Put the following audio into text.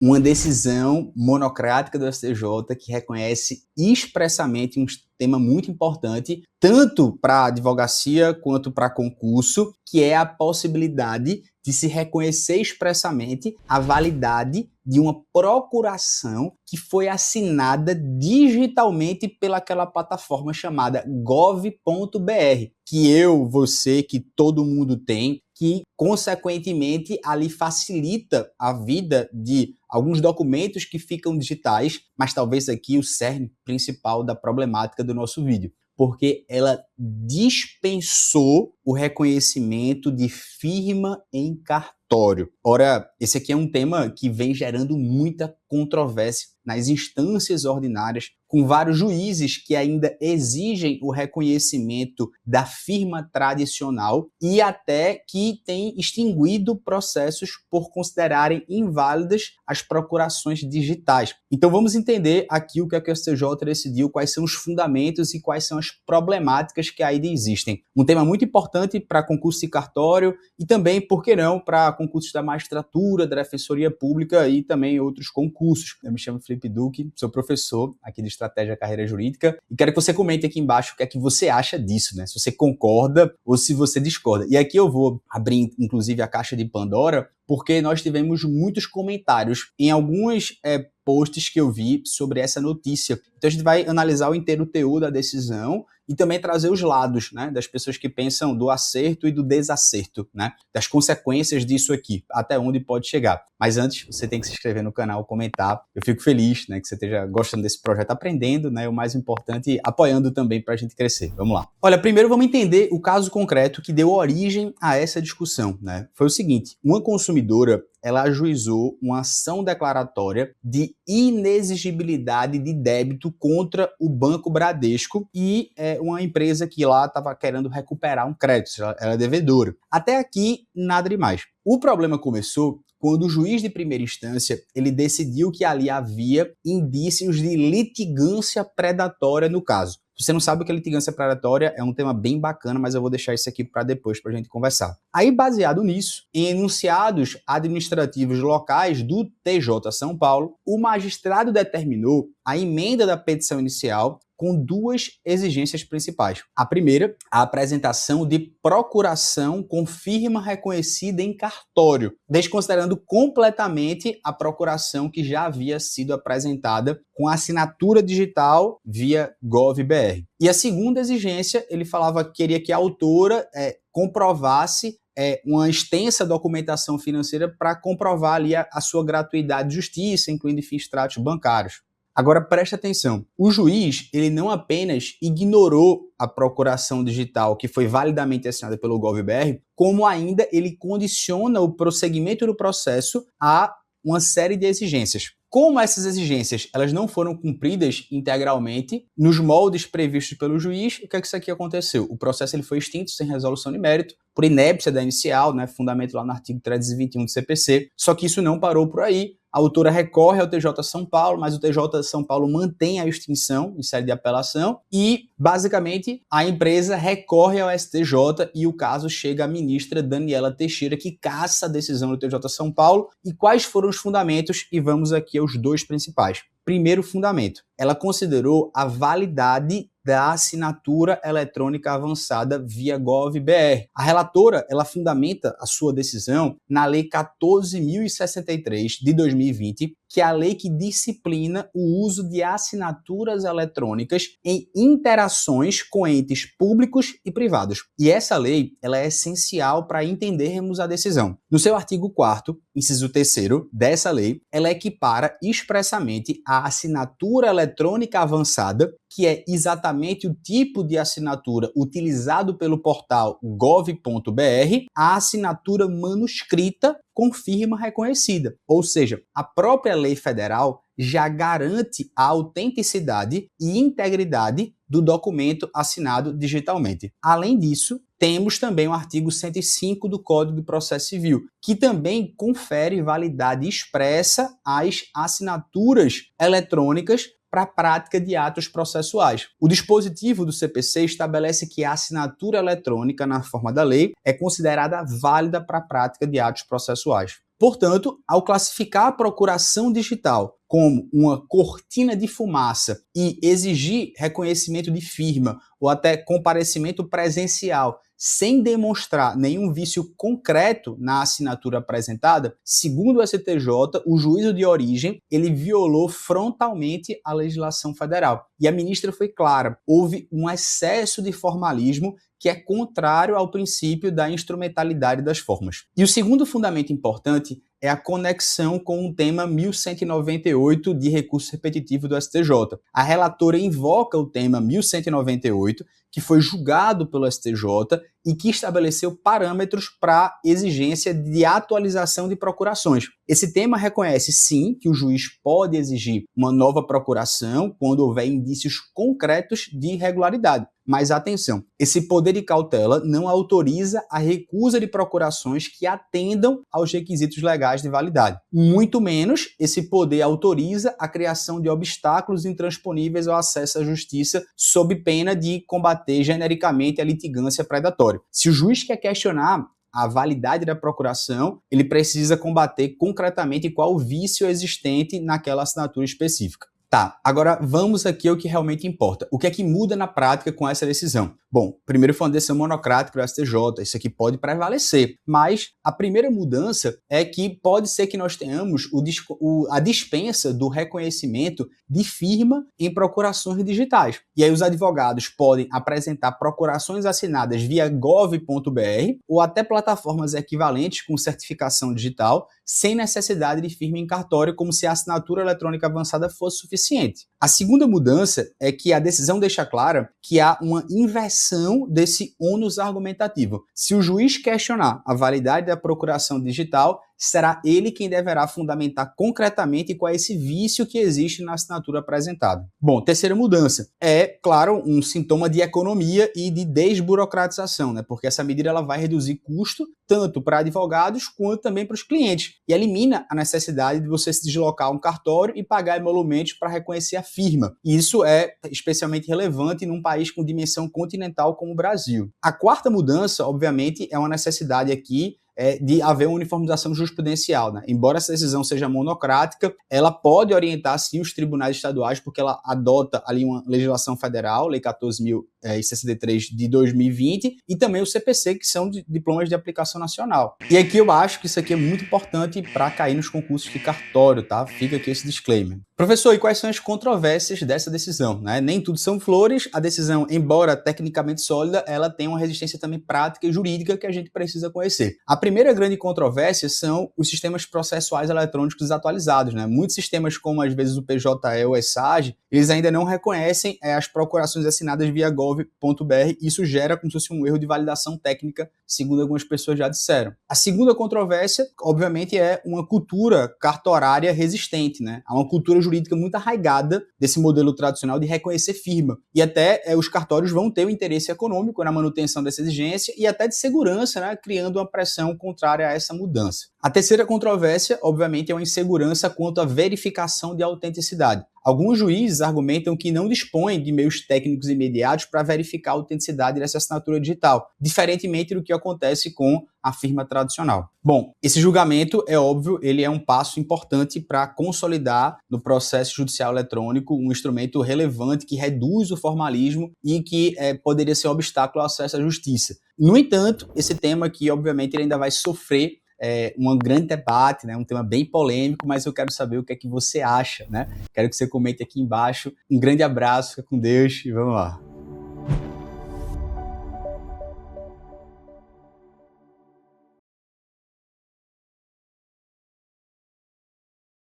uma decisão monocrática do STJ que reconhece expressamente um tema muito importante, tanto para a advocacia quanto para concurso, que é a possibilidade de se reconhecer expressamente a validade de uma procuração que foi assinada digitalmente pelaquela plataforma chamada gov.br, que eu, você, que todo mundo tem, que consequentemente ali facilita a vida de alguns documentos que ficam digitais, mas talvez aqui o cerne principal da problemática do nosso vídeo, porque ela dispensou o reconhecimento de firma em cartório. Ora, esse aqui é um tema que vem gerando muita controvérsia nas instâncias ordinárias, com vários juízes que ainda exigem o reconhecimento da firma tradicional e até que têm extinguido processos por considerarem inválidas as procurações digitais. Então vamos entender aqui o que o STJ decidiu, quais são os fundamentos e quais são as problemáticas que ainda existem. Um tema muito importante para concurso de cartório e também, por que não, para concursos da magistratura, da Defensoria Pública e também outros concursos. Eu me chamo Felipe Duque, sou professor aqui de Estratégia Carreira Jurídica e quero que você comente aqui embaixo o que é que você acha disso, né? Se você concorda ou se você discorda. E aqui eu vou abrir, inclusive, a caixa de Pandora, porque nós tivemos muitos comentários em alguns posts que eu vi sobre essa notícia. Então a gente vai analisar o inteiro teor da decisão e também trazer os lados, né, das pessoas que pensam do acerto e do desacerto, né, das consequências disso aqui, até onde pode chegar. Mas antes, você tem que se inscrever no canal, comentar. Eu fico feliz, né, que você esteja gostando desse projeto, aprendendo, né, o mais importante, apoiando também para a gente crescer. Vamos lá. Olha, primeiro vamos entender o caso concreto que deu origem a essa discussão, né. Foi o seguinte, uma consumidora, ela ajuizou uma ação declaratória de inexigibilidade de débito contra o Banco Bradesco e uma empresa que lá estava querendo recuperar um crédito, ela era devedora. Até aqui, nada demais. O problema começou quando o juiz de primeira instância ele decidiu que ali havia indícios de litigância predatória no caso. Se você não sabe o que é litigância predatória, é um tema bem bacana, mas eu vou deixar isso aqui para depois, para a gente conversar. Aí, baseado nisso, em enunciados administrativos locais do TJ São Paulo, o magistrado determinou a emenda da petição inicial com duas exigências principais. A primeira, a apresentação de procuração com firma reconhecida em cartório, desconsiderando completamente a procuração que já havia sido apresentada com assinatura digital via gov.br. E a segunda exigência, ele falava que queria que a autora comprovasse uma extensa documentação financeira para comprovar ali a sua gratuidade de justiça, incluindo fins tratos bancários. Agora preste atenção, o juiz ele não apenas ignorou a procuração digital que foi validamente assinada pelo gov.br, como ainda ele condiciona o prosseguimento do processo a uma série de exigências. Como essas exigências elas não foram cumpridas integralmente nos moldes previstos pelo juiz, o que é que isso aqui aconteceu? O processo ele foi extinto sem resolução de mérito, por inépcia da inicial, né, fundamento lá no artigo 321 do CPC, só que isso não parou por aí. A autora recorre ao TJ São Paulo, mas o TJ São Paulo mantém a extinção em série de apelação e, basicamente, a empresa recorre ao STJ e o caso chega à ministra Daniela Teixeira, que cassa a decisão do TJ São Paulo. E quais foram os fundamentos? E vamos aqui aos dois principais. Primeiro fundamento, ela considerou a validade da assinatura eletrônica avançada via gov.br. A relatora, ela fundamenta a sua decisão na Lei 14.063 de 2020, que é a lei que disciplina o uso de assinaturas eletrônicas em interações com entes públicos e privados. E essa lei, ela é essencial para entendermos a decisão. No seu artigo 4º, inciso 3º dessa lei, ela equipara expressamente a assinatura eletrônica avançada, que é exatamente o tipo de assinatura utilizado pelo portal gov.br, a assinatura manuscrita com firma reconhecida. Ou seja, a própria lei federal já garante a autenticidade e integridade do documento assinado digitalmente. Além disso, temos também o artigo 105 do Código de Processo Civil, que também confere validade expressa às assinaturas eletrônicas para a prática de atos processuais. O dispositivo do CPC estabelece que a assinatura eletrônica, na forma da lei, é considerada válida para a prática de atos processuais. Portanto, ao classificar a procuração digital como uma cortina de fumaça e exigir reconhecimento de firma ou até comparecimento presencial sem demonstrar nenhum vício concreto na assinatura apresentada, segundo o STJ, o juízo de origem ele violou frontalmente a legislação federal. E a ministra foi clara, houve um excesso de formalismo que é contrário ao princípio da instrumentalidade das formas. E o segundo fundamento importante é a conexão com o tema 1198 de recurso repetitivo do STJ. A relatora invoca o tema 1198, que foi julgado pelo STJ e que estabeleceu parâmetros para exigência de atualização de procurações. Esse tema reconhece, sim, que o juiz pode exigir uma nova procuração quando houver indícios concretos de irregularidade. Mas atenção, esse poder de cautela não autoriza a recusa de procurações que atendam aos requisitos legais de validade. Muito menos, esse poder autoriza a criação de obstáculos intransponíveis ao acesso à justiça sob pena de combater genericamente a litigância predatória. Se o juiz quer questionar a validade da procuração, ele precisa combater concretamente qual vício existente naquela assinatura específica. Tá, agora vamos aqui ao que realmente importa. O que é que muda na prática com essa decisão? Bom, primeiro foi uma decisão monocrática do STJ, isso aqui pode prevalecer, mas a primeira mudança é que pode ser que nós tenhamos a dispensa do reconhecimento de firma em procurações digitais. E aí os advogados podem apresentar procurações assinadas via gov.br ou até plataformas equivalentes com certificação digital, sem necessidade de firma em cartório, como se a assinatura eletrônica avançada fosse suficiente. A segunda mudança é que a decisão deixa clara que há uma inversão desse ônus argumentativo. Se o juiz questionar a validade da procuração digital, será ele quem deverá fundamentar concretamente qual é esse vício que existe na assinatura apresentada. Bom, terceira mudança é, claro, um sintoma de economia e de desburocratização, né? Porque essa medida ela vai reduzir custo tanto para advogados quanto também para os clientes e elimina a necessidade de você se deslocar a um cartório e pagar emolumentos para reconhecer a firma. E isso é especialmente relevante num país com dimensão continental como o Brasil. A quarta mudança, obviamente, é uma necessidade aqui de haver uma uniformização jurisprudencial, né? Embora essa decisão seja monocrática, ela pode orientar sim os tribunais estaduais, porque ela adota ali uma legislação federal, Lei 14.063 de 2020, e também o CPC, que são diplomas de aplicação nacional. E aqui eu acho que isso aqui é muito importante para cair nos concursos de cartório, tá? Fica aqui esse disclaimer. Professor, e quais são as controvérsias dessa decisão, né? Nem tudo são flores, a decisão, embora tecnicamente sólida, ela tem uma resistência também prática e jurídica que a gente precisa conhecer. A primeira grande controvérsia são os sistemas processuais eletrônicos desatualizados, né? Muitos sistemas, como às vezes o PJE ou o ESAG, eles ainda não reconhecem as procurações assinadas via gov.br. Isso gera como se fosse um erro de validação técnica, segundo algumas pessoas já disseram. A segunda controvérsia, obviamente, é uma cultura cartorária resistente, né? Há uma cultura jurídica muito arraigada desse modelo tradicional de reconhecer firma. E até os cartórios vão ter um interesse econômico na manutenção dessa exigência e até de segurança, né? Criando uma pressão contrária a essa mudança. A terceira controvérsia, obviamente, é uma insegurança quanto à verificação de autenticidade. Alguns juízes argumentam que não dispõem de meios técnicos imediatos para verificar a autenticidade dessa assinatura digital, diferentemente do que acontece com a firma tradicional. Bom, esse julgamento, é óbvio, ele é um passo importante para consolidar no processo judicial eletrônico um instrumento relevante que reduz o formalismo e que poderia ser um obstáculo ao acesso à justiça. No entanto, esse tema aqui, obviamente, ele ainda vai sofrer um grande debate, né? Um tema bem polêmico, mas eu quero saber o que é que você acha, né? Quero que você comente aqui embaixo. Um grande abraço, fica com Deus e vamos lá.